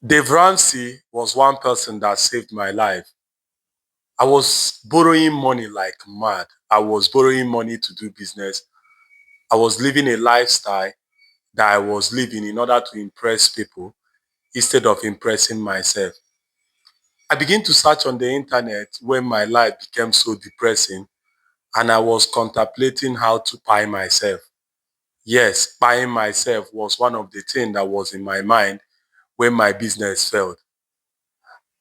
Dave Ramsey was one person that saved my life. I was borrowing money like mad. I was borrowing money to do business. I was living a lifestyle that I was living in order to impress people instead of impressing myself. I began to search on the internet when my life became so depressing and I was contemplating how to buy myself. Yes, buying myself was one of the things that was in my mind when my business failed.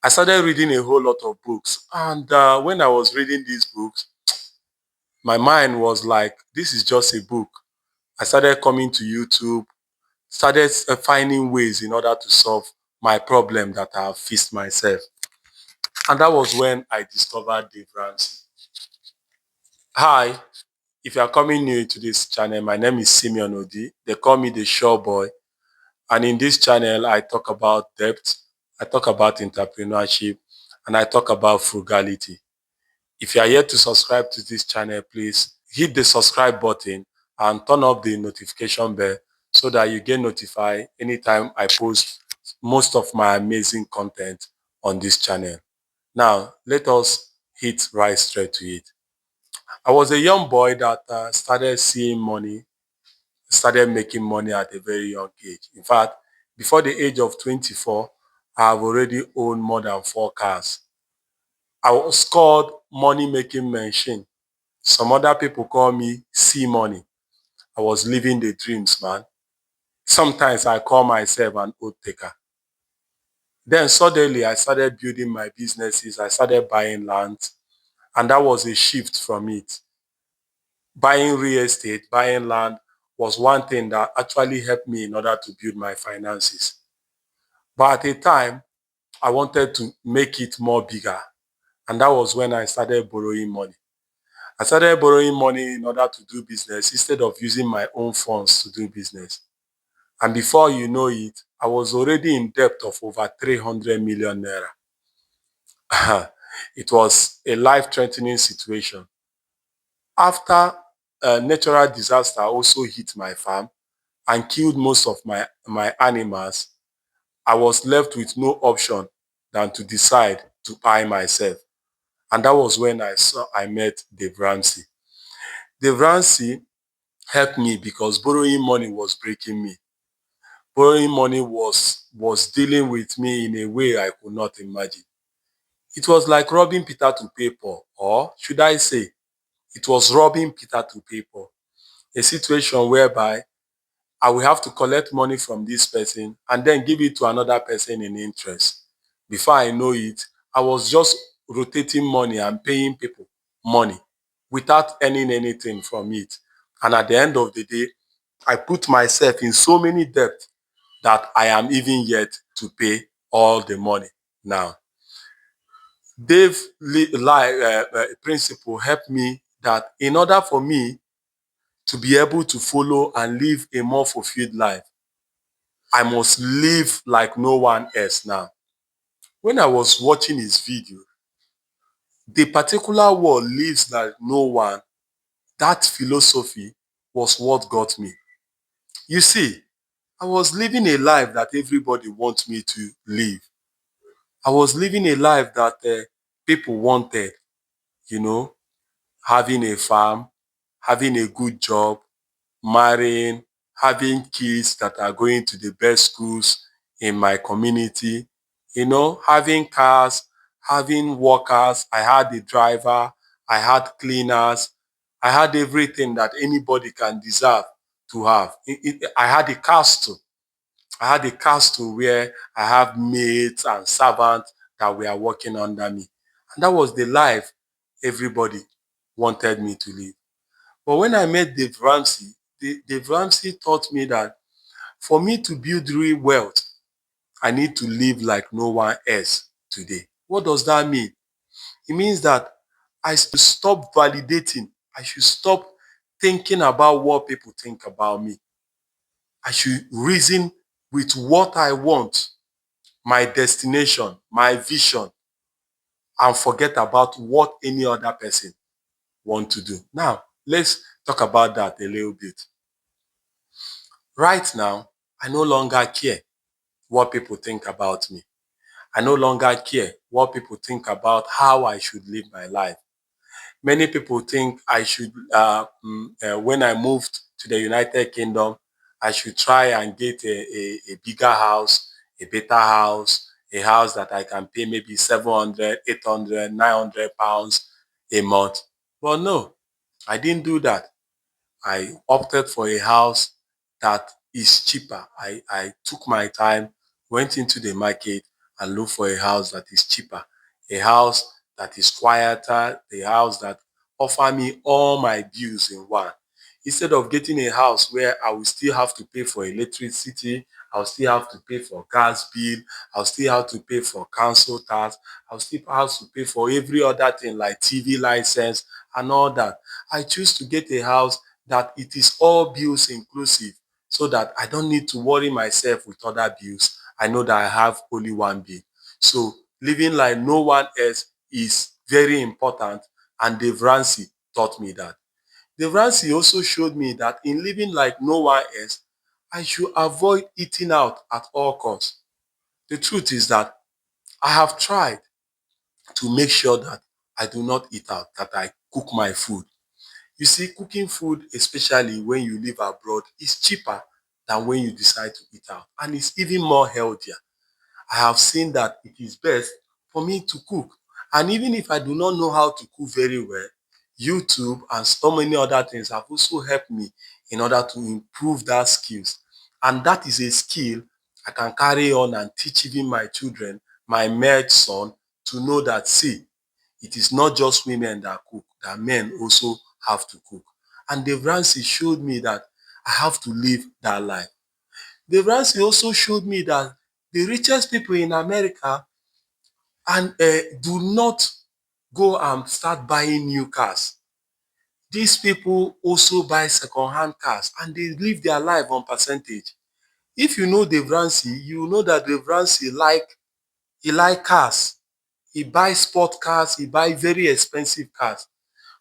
I started reading a whole lot of books. And when I was reading these books, my mind was like, this is just a book. I started coming to YouTube, started finding ways in order to solve my problem that I have faced myself. And that was when I discovered Dave Ramsey. Hi, if you are coming new to this channel, my name is Simeon Odi. They call me the Shore Boy. And in this channel, I talk about debt, I talk about entrepreneurship, and I talk about frugality. If you are yet to subscribe to this channel, please hit the subscribe button and turn up the notification bell so that you get notified anytime I post most of my amazing content on this channel. Now, let us hit right straight to it. I was a young boy that started seeing money, started making money at a very young age. In fact, before the age of 24, I have already owned more than 4 cars. I was called money-making machine. Some other people call me C Money. I was living the dreams, man. Sometimes I call myself an oath taker. Then suddenly I started building my businesses. I started buying land, and that was a shift from it. Buying real estate, buying land was one thing that actually helped me in order to build my finances. But at a time, I wanted to make it more bigger. And that was when I started borrowing money. I started borrowing money in order to do business instead of using my own funds to do business. And before you know it, I was already in debt of over 300 million naira. It was a life-threatening situation. After a natural disaster also hit my farm and killed most of my animals, I was left with no option than to decide to buy myself. And that was when I met Dave Ramsey. Dave Ramsey helped me because borrowing money was breaking me. Borrowing money was dealing with me in a way I could not imagine. It was like robbing Peter to pay Paul, or should I say, it was robbing Peter to pay Paul. A situation whereby I will have to collect money from this person and then give it to another person in interest. Before I know it, I was just rotating money and paying people money without earning anything from it. And at the end of the day, I put myself in so many debt that I am even yet to pay all the money now. Dave's principle helped me that in order for me to be able to follow and live a more fulfilled life, I must live like no one else now. When I was watching his video, the particular word lives like no one, that philosophy was what got me. You see, I was living a life that everybody wants me to live. I was living a life that people wanted, you know, having a farm, having a good job, marrying, having kids that are going to the best schools in my community, having cars, having workers. I had a driver, I had cleaners, I had everything that anybody can deserve to have. I had a castle. I had a castle where I have maids and servants that were working under me. And that was the life everybody wanted me to live. But when I met Dave Ramsey, Dave Ramsey taught me that for me to build real wealth, I need to live like no one else today. What does that mean? It means that I should stop validating. I should stop thinking about what people think about me. I should reason with what I want, my destination, my vision, and forget about what any other person want to do. Now, let's talk about that a little bit. Right now, I no longer care. what people think about me. I no longer care what people think about how I should live my life. Many people think I should, when I moved to the United Kingdom, I should try and get a bigger house, a better house, a house that I can pay maybe 700, 800, 900 pounds a month. But no, I didn't do that. I opted for a house that is cheaper. I took my time, went into the market and looked for a house that is cheaper, a house that is quieter, a house that offer me all my bills in one. Instead of getting a house where I will still have to pay for electricity, I'll still have to pay for gas bill, I'll still have to pay for council tax, I'll still have to pay for every other thing like TV license and all that. I choose to get a house that it is all bills inclusive so that I don't need to worry myself with other bills. I know that I have only one bill. So living like no one else is very important, and Dave Ramsey taught me that. Dave Ramsey also showed me that in living like no one else, I should avoid eating out at all costs. The truth is that I have tried to make sure that I do not eat out, that I cook my food. You see, cooking food, especially when you live abroad, is cheaper than when you decide to eat out. And it's even more healthier. I have seen that it is best for me to cook. And even if I do not know how to cook very well, YouTube and so many other things have also helped me in order to improve that skills. And that is a skill I can carry on and teach even my children, my married son, to know that, see, it is not just women that cook, that men also have to cook. And Dave Ramsey showed me that I have to live that life. Dave Ramsey also showed me that the richest people in America and do not go and start buying new cars. These people also buy second-hand cars and they live their life on percentage. If you know Dave Ramsey, you know that Dave Ramsey like cars. He buys sport cars, he buys very expensive cars.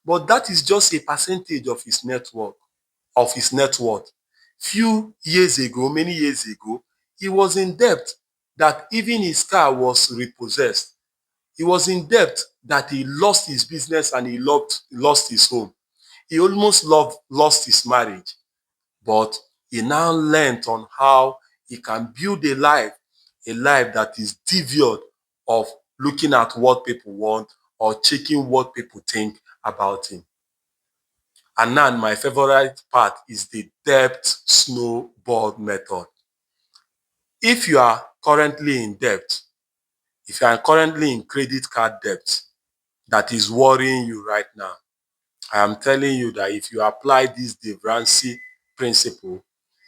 But that is just a percentage of his net worth. Few years ago, many years ago, he was in debt that even his car was repossessed. He was in debt that he lost his business and he lost his home. He almost lost his marriage. But he now learned on how he can build a life that is devoid of looking at what people want or checking what people think about him. And now my favorite part is the debt snowball method. If you are currently in debt, if you are currently in credit card debt that is worrying you right now, I am telling you that if you apply this Dave Ramsey principle,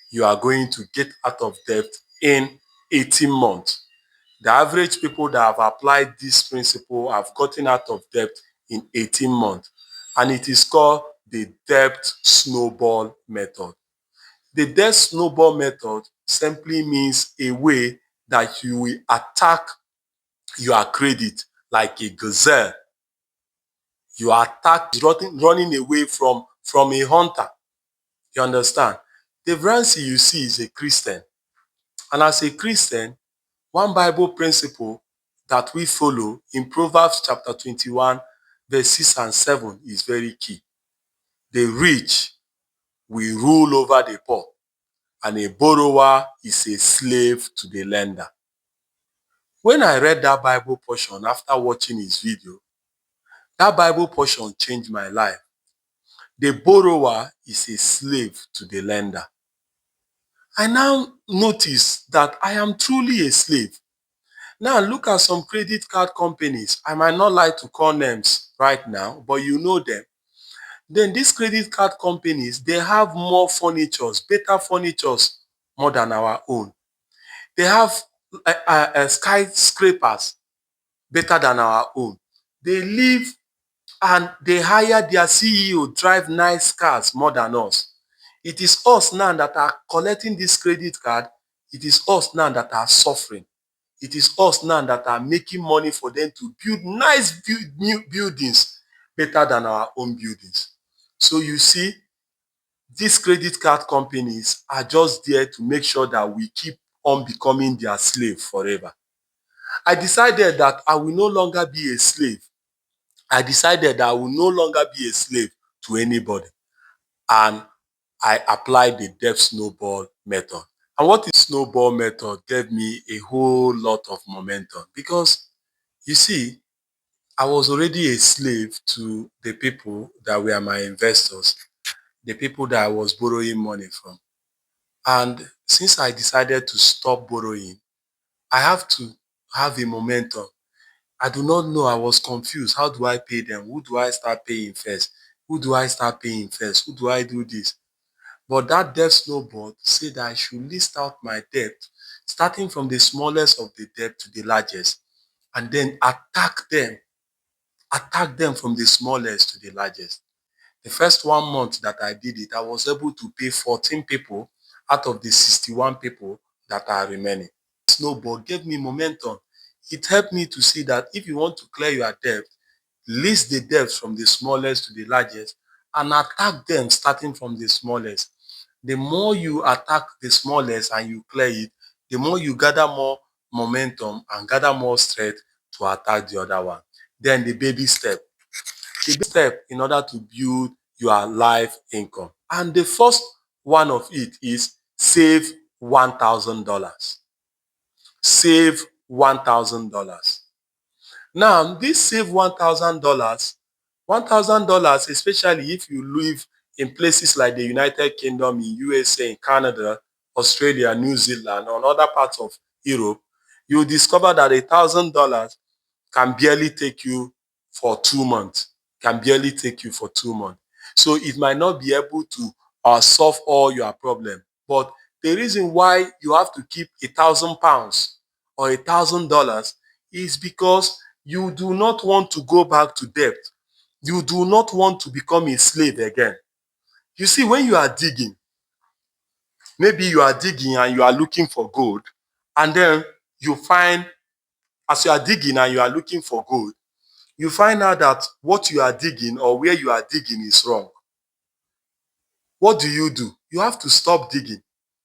you are going to get out of debt in 18 months. The average people that have applied this principle have gotten out of debt in 18 months. And it is called the debt snowball method. The debt snowball method simply means a way that you will attack your credit like a gazelle. You attack running away from a hunter. You understand? The Ramsey you see is a Christian. And as a Christian, one Bible principle that we follow in Proverbs chapter 21, verse 6 and 7 is very key. The rich will rule over the poor, and a borrower is a slave to the lender. When I read that Bible portion after watching his video, that Bible portion changed my life. The borrower is a slave to the lender. I now notice that I am truly a slave. Now look at some credit card companies. I might not like to call names right now, but you know them. Then these credit card companies, they have more furnitures, better furnitures more than our own. They have skyscrapers better than our own. They live and they hire their CEO drive nice cars more than us. It is us now that are collecting this credit card. It is us now that are suffering. It is us now that are making money for them to build nice new buildings better than our own buildings. So you see, these credit card companies are just there to make sure that we keep on becoming their slave forever. I decided that I will no longer be a slave. I decided that I will no longer be a slave to anybody. And I applied the debt snowball method. And what is snowball method gave me a whole lot of momentum because you see, I was already a slave to the people that were my investors, the people that I was borrowing money from. And since I decided to stop borrowing, I have to have a momentum. I do not know. I was confused. How do I pay them? Who do I start paying first? Who do I start paying first? Who do I do this? But that debt snowball said that I should list out my debt, starting from the smallest of the debt to the largest, and then attack them from the smallest to the largest. The first 1 month that I did it, I was able to pay 14 people out of the 61 people that are remaining. Snowball gave me momentum. It helped me to see that if you want to clear your debt, list the debts from the smallest to the largest and attack them starting from the smallest. The more you attack the smallest and you clear it, the more you gather more momentum and gather more strength to attack the other one. Then the baby step. The baby step in order to build your life income. And the first one of it is save $1,000. Save $1,000. Now, this save $1,000, especially if you live in places like the United Kingdom, in USA, in Canada, Australia, New Zealand, or other parts of Europe, you'll discover that $1,000 can barely take you for 2 months. Can barely take you for 2 months. So it might not be able to solve all your problems. But the reason why you have to keep £1,000 or $1,000 is because you do not want to go back to debt. You do not want to become a slave again. You see, when you are digging, maybe you are digging and you are looking for gold, and then you find, as you are digging and you are looking for gold, you find out that what you are digging or where you are digging is wrong. What do? You have to stop digging.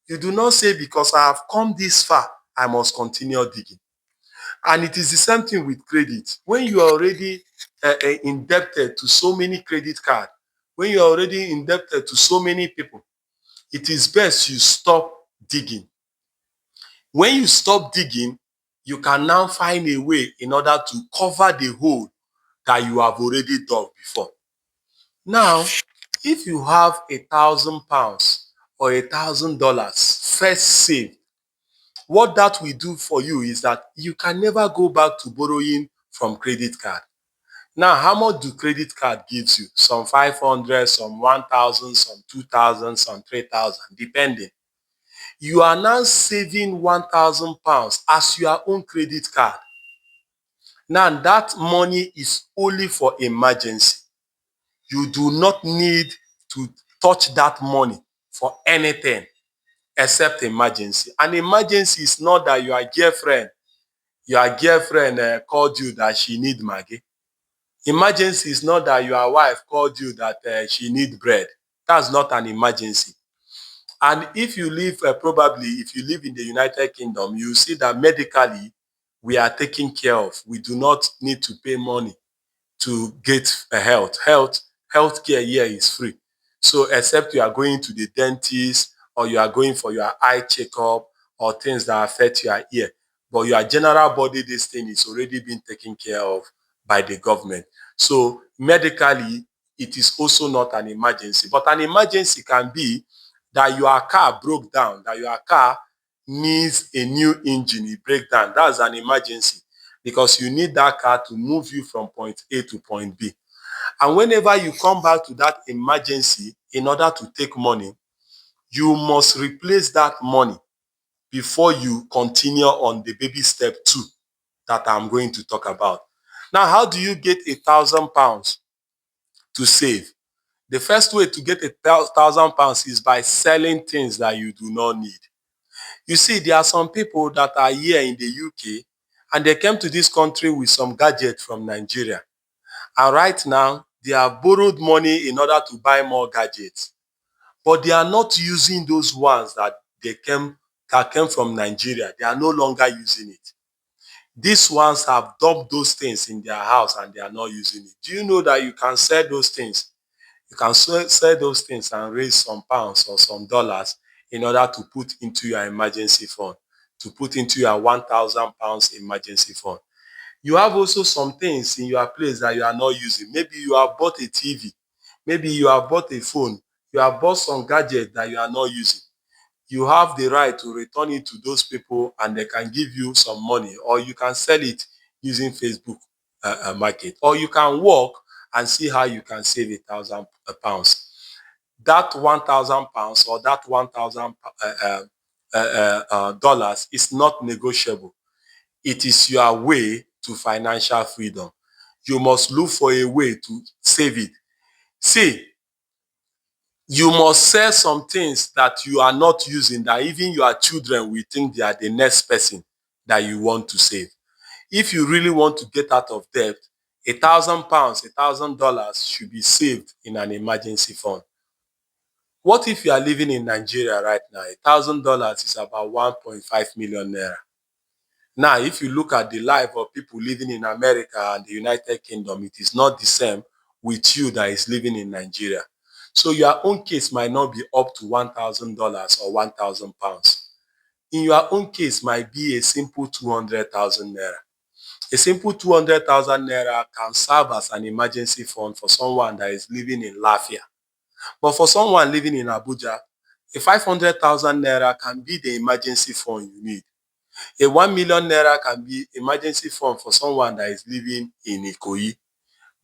You do not say, because I have come this far, I must continue digging. And it is the same thing with credit. When you are already indebted to so many credit cards, when you are already indebted to so many people, it is best you stop digging. When you stop digging, you can now find a way in order to cover the hole that you have already dug before. Now, if you have £1,000 or $1,000 first saved, what that will do for you is that you can never go back to borrowing from credit card. Now, how much do credit card gives you? Some 500, some 1,000, some 2,000, some 3,000, depending. You are now saving £1,000 as your own credit card. Now, that money is only for emergency. You do not need to touch that money for anything except emergency. An emergency is not that your girlfriend called you that she need Maggi. Emergency is not that your wife called you that she need bread. That's not an emergency. And if you live, if you live in the United Kingdom, you see that medically we are taken care of. We do not need to pay money to get healthcare here is free. So except you are going to the dentist or you are going for your eye checkup or things that affect your ear, but your general body, this thing is already being taken care of by the government. So medically, it is also not an emergency. But an emergency can be that your car broke down, that your car needs a new engine, it break down. That's an emergency because you need that car to move you from point A to point B. And whenever you come back to that emergency, in order to take money, you must replace that money before you continue on the baby step 2 that I'm going to talk about. Now, how do you get £1,000 to save? The first way to get £1,000 is by selling things that you do not need. You see, there are some people that are here in the UK and they came to this country with some gadget from Nigeria. And right now, they have borrowed money in order to buy more gadgets. But they are not using those ones that they came that came from Nigeria. They are no longer using it. These ones have dumped those things in their house and they are not using it. Do you know that you can sell those things? You can sell those things and raise some pounds or some dollars in order to put into your emergency fund, to put into your 1,000 pounds emergency fund. You have also some things in your place that you are not using. Maybe you have bought a TV. Maybe you have bought a phone. You have bought some gadget that you are not using. You have the right to return it to those people and they can give you some money, or you can sell it using Facebook market, or you can work and see how you can save 1,000 pounds. That 1,000 pounds or that 1,000 dollars is not negotiable. It is your way to financial freedom. You must look for a way to save it. See, you must sell some things that you are not using, that even your children will think they are the next person that you want to save. If you really want to get out of debt, 1,000 pounds, $1,000 should be saved in an emergency fund. What if you are living in Nigeria right now? $1,000 is about 1.5 million naira. Now, if you look at the life of people living in America and the United Kingdom, it is not the same with you that is living in Nigeria. So your own case might not be up to $1,000 or 1,000 pounds. In your own case might be a simple 200,000 naira. A simple 200,000 naira can serve as an emergency fund for someone that is living in Lafia. But for someone living in Abuja, a 500,000 naira can be the emergency fund you need. A 1 million naira can be emergency fund for someone that is living in Ikoyi.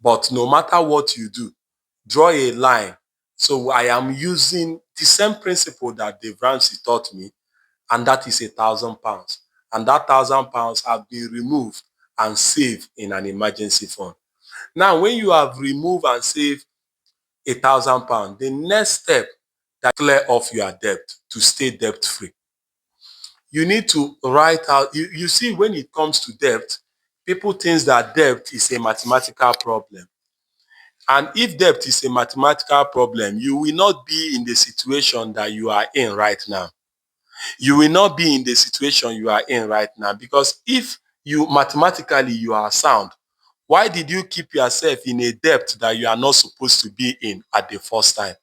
But no matter what you do, draw a line. So I am using the same principle that Dave Ramsey taught me, and that is 1,000 pounds. And that 1,000 pounds have been removed and saved in an emergency fund. Now, when you have removed and saved 1,000 pounds, the next step that clear off your debt to stay debt free. You need to write out, you see, when it comes to debt, people think that debt is a mathematical problem. And if debt is a mathematical problem, you will not be in the situation that you are in right now. You will not be in the situation you are in right now, because if you mathematically you are sound, why did you keep yourself in a debt that you are not supposed to be in at the first time?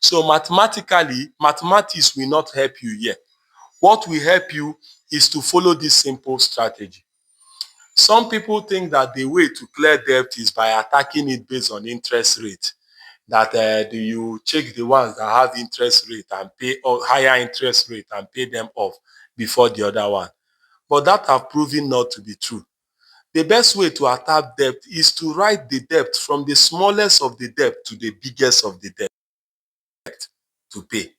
So mathematically, mathematics will not help you here. What will help you is to follow this simple strategy. Some people think that the way to clear debt is by attacking it based on interest rate. That do you check the ones that have interest rate and pay, or higher interest rate, and pay them off before the other one. But that have proven not to be true. The best way to attack debt is to write the debt from the smallest of the debt to the biggest of the debt to pay.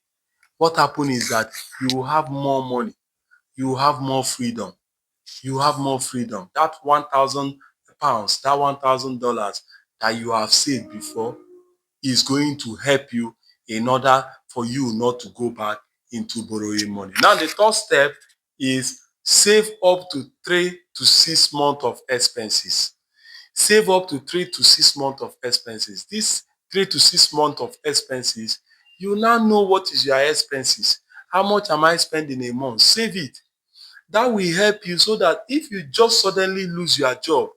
What happens is that you will have more money, you will have more freedom. You have more freedom. That 1,000 pounds, that $1,000 that you have saved before is going to help you in order for you not to go back into borrowing money. Now, the third step is save up to 3 to 6 months of expenses. Save up to 3 to 6 months of expenses. This 3 to 6 months of expenses, you now know what is your expenses. How much am I spending a month? Save it. That will help you so that if you just suddenly lose your job,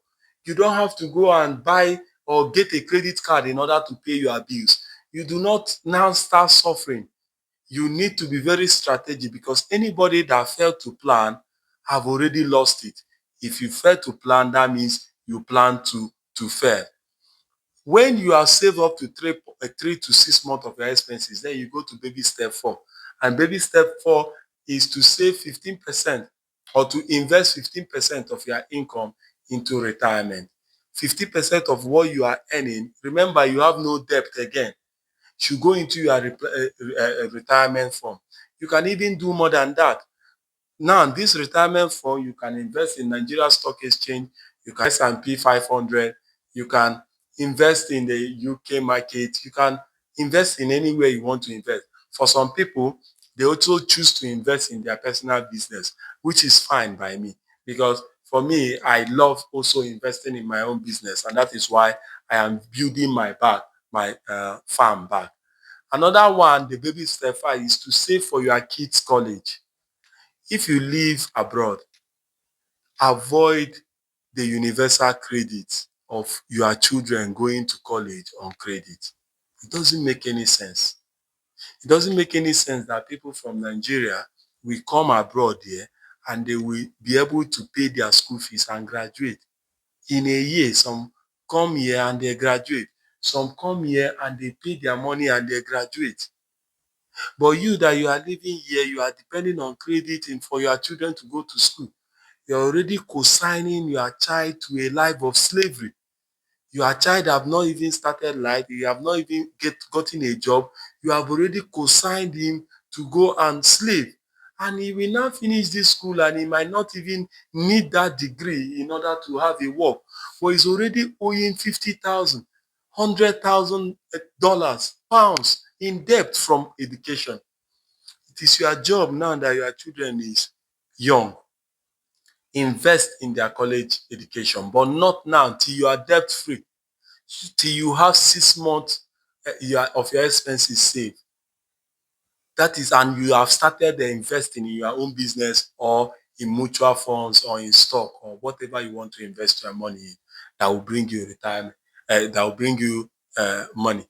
you don't have to go and buy or get a credit card in order to pay your bills. You do not now start suffering. You need to be very strategic, because anybody that failed to plan have already lost it. If you fail to plan, that means you plan to fail. When you have saved up to 3 to 6 months of your expenses, then you go to baby step 4. And baby step 4 is to save 15%, or to invest 15% of your income into retirement. 50% of what you are earning, remember you have no debt again, should go into your retirement fund. You can even do more than that. Now, this retirement fund, you can invest in Nigeria Stock Exchange, you can S&P 500, you can invest in the UK market, you can invest in anywhere you want to invest. For some people, they also choose to invest in their personal business, which is fine by me, because for me, I love also investing in my own business, and that is why I am building my farm back. Another one, the baby step 5, is to save for your kids' college. If you live abroad, avoid the universal credit of your children going to college on credit. It doesn't make any sense. It doesn't make any sense that people from Nigeria will come abroad here and they will be able to pay their school fees and graduate. In a year, some come here and they graduate. Some come here and they pay their money and they graduate. But you that you are living here, you are depending on credit and for your children to go to school. You're already co-signing your child to a life of slavery. Your child have not even started life, you have not even gotten a job, you have already co-signed him to go and slave. And he will now finish this school and he might not even need that degree in order to have a work. But he's already owing 50,000, $100,000, pounds in debt from education. It is your job now that your children is young. Invest in their college education, but not now till you are debt free, till you have 6 months of your expenses saved. That is, and you have started investing in your own business or in mutual funds or in stock or whatever you want to invest your money in that will bring you retirement, that will bring you money.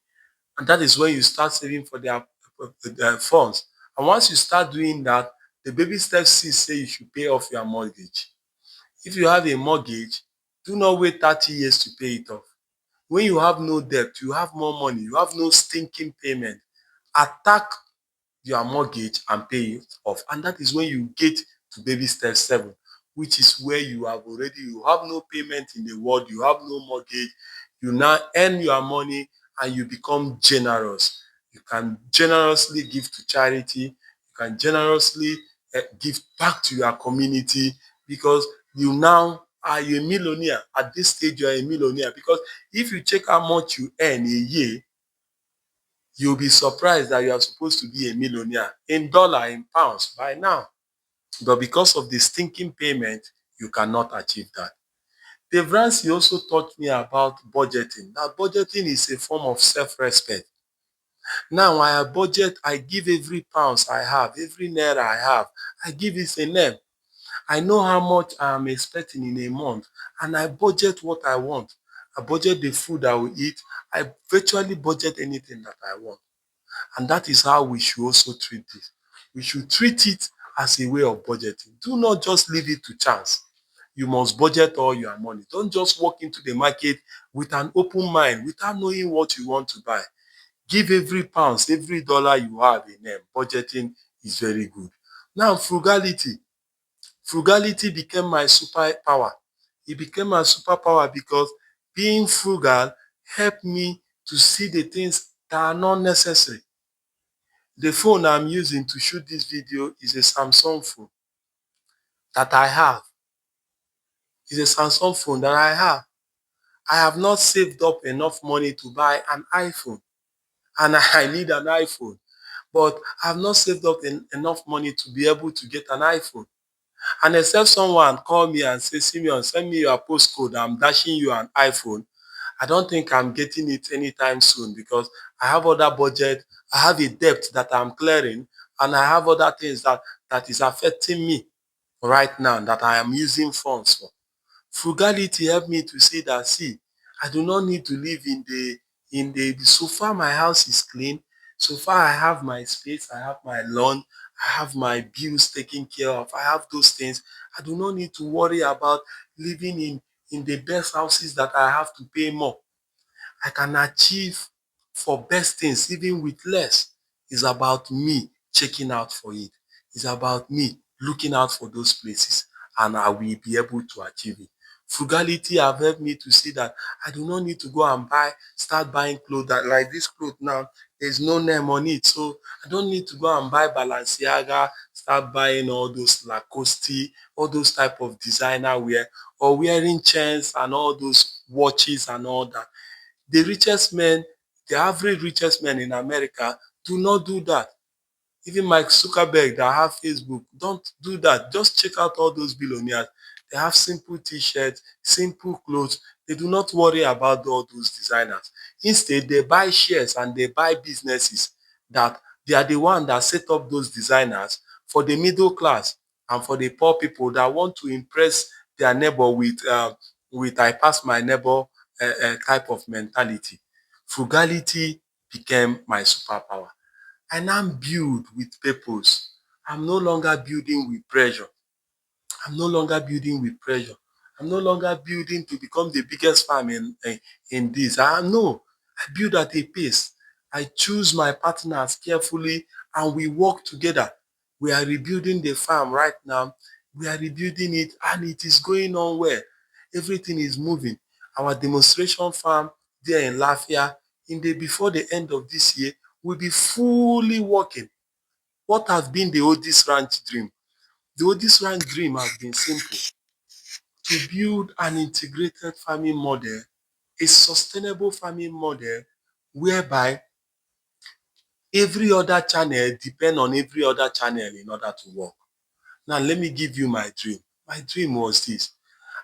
And that is when you start saving for their funds. And once you start doing that, the baby steps say you should pay off your mortgage. If you have a mortgage, do not wait 30 years to pay it off. When you have no debt, you have more money, you have no stinking payment, attack your mortgage and pay it off. And that is when you get to baby step 7, which is where you have no payment in the world, you have no mortgage, you now earn your money and you become generous. You can generously give to charity, you can generously give back to your community because you now are a millionaire. At this stage, you are a millionaire because if you check how much you earn a year, you'll be surprised that you are supposed to be a millionaire in dollar, in pounds by now. But because of the stinking payment, you cannot achieve that. Dave Ramsey also taught me about budgeting. Now, budgeting is a form of self-respect. Now, I budget, I give every pounds I have, every naira I have, I give it a name. I know how much I am expecting in a month, and I budget what I want. I budget the food I will eat. I virtually budget anything that I want. And that is how we should also treat this. We should treat it as a way of budgeting. Do not just leave it to chance. You must budget all your money. Don't just walk into the market with an open mind without knowing what you want to buy. Give every pound, every dollar you have a name. Budgeting is very good. Now, frugality. Frugality became my superpower. It became my superpower because being frugal helped me to see the things that are not necessary. The phone I'm using to shoot this video is a Samsung phone that I have. It's a Samsung phone that I have. I have not saved up enough money to buy an iPhone. And I need an iPhone. But I have not saved up enough money to be able to get an iPhone. And except someone call me and say, Simeon, send me your postcode, I'm dashing you an iPhone. I don't think I'm getting it anytime soon because I have other budget, I have a debt that I'm clearing, and I have other things that is affecting me right now that I am using funds for. Frugality helped me to see that, see, I do not need to live so far my house is clean, so far I have my space, I have my lawn, I have my bills taken care of, I have those things. I do not need to worry about living in the best houses that I have to pay more. I can achieve for best things even with less. It's about me checking out for it. It's about me looking out for those places and I will be able to achieve it. Frugality have helped me to see that I do not need to go and start buying clothes like this clothes now. There's no name on it. So I don't need to go and buy Balenciaga, start buying all those Lacoste, all those type of designer wear, or wearing chains and all those watches and all that. The richest men, the average richest men in America do not do that. Even Mike Zuckerberg that have Facebook, don't do that. Just check out all those billionaires. They have simple t-shirts, simple clothes. They do not worry about all those designers. Instead, they buy shares and they buy businesses that they are the one that set up those designers for the middle class. and for the poor people that want to impress their neighbor with I pass my neighbor type of mentality. Frugality became my superpower. I now build with purpose. I'm no longer building with pressure. I'm no longer building with pressure. I'm no longer building to become the biggest farm in this. No, I build at a pace. I choose my partners carefully and we work together. We are rebuilding the farm right now. We are rebuilding it and it is going on well. Everything is moving. Our demonstration farm there in Lafia, before the end of this year, will be fully working. What has been the oldest ranch dream? The oldest ranch dream has been simple: to build an integrated farming model, a sustainable farming model whereby every other channel depend on every other channel in order to work. Now, let me give you my dream. My dream was this.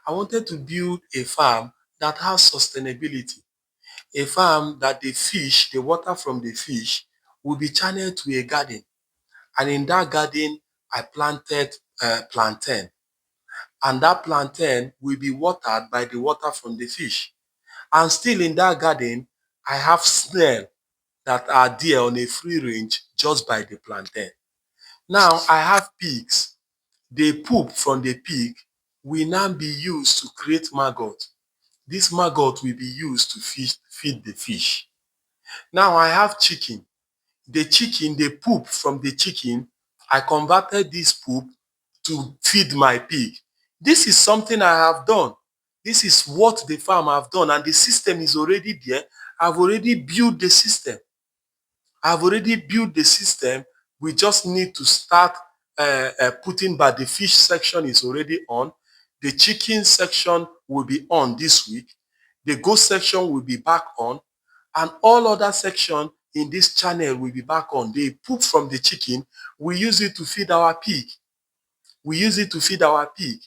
I wanted to build a farm that has sustainability, a farm that the water from the fish will be channeled to a garden. And in that garden, I planted plantain. And that plantain will be watered by the water from the fish. And still in that garden, I have snail that are there on a free range just by the plantain. Now I have pigs. The poop from the pig will now be used to create maggot. This maggot will be used to feed the fish. Now I have chicken. The poop from the chicken, I converted this poop to feed my pig. This is something I have done. This is what the farm have done, and the system is already there. I've already built the system. I've already built the system. We just need to start putting, but the fish section is already on. The chicken section will be on this week. The goat section will be back on. And all other section in this channel will be back on. The poop from the chicken, we use it to feed our pig. We use it to feed our pig.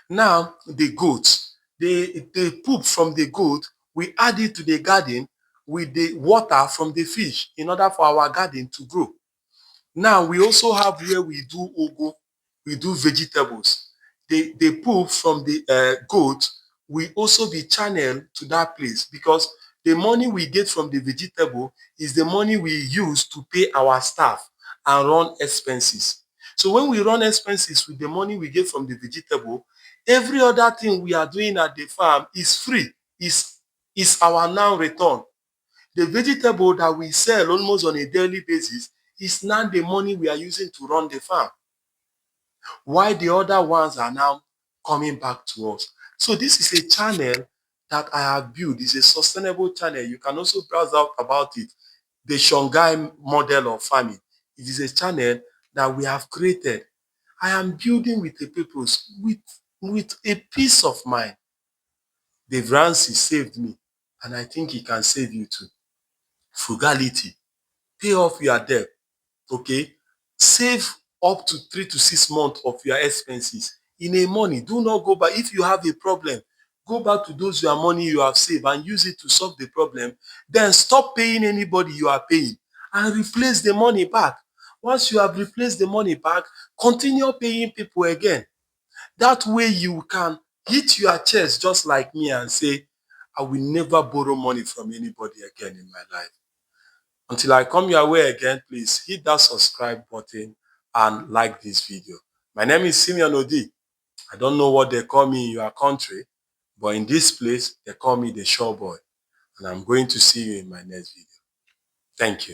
Now, the goats, the poop from the goat, we add it to the garden with the water from the fish in order for our garden to grow. Now, we also have where we do ugu, we do vegetables. The poop from the goat will also be channeled to that place because the money we get from the vegetable is the money we use to pay our staff and run expenses. So when we run expenses with the money we get from the vegetable, every other thing we are doing at the farm is free, is our now return. The vegetable that we sell almost on a daily basis is now the money we are using to run the farm, while the other ones are now coming back to us. So this is a channel that I have built. It's a sustainable channel. You can also browse out about it. The Shanghai model of farming. It is a channel that we have created. I am building with a purpose, with a peace of mind. Dave Ramsey saved me, and I think he can save you too. Frugality. Pay off your debt. Okay, save up to 3 to 6 months of your expenses in a money. Do not go back. If you have a problem, go back to those your money you have saved and use it to solve the problem. Then stop paying anybody you are paying and replace the money back. Once you have replaced the money back, continue paying people again. That way you can hit your chest just like me and say, I will never borrow money from anybody again in my life. Until I come your way again, please hit that subscribe button and like this video. My name is Simeon Odi. I don't know what they call me in your country, but in this place, they call me the show boy. And I'm going to see you in my next video. Thank you.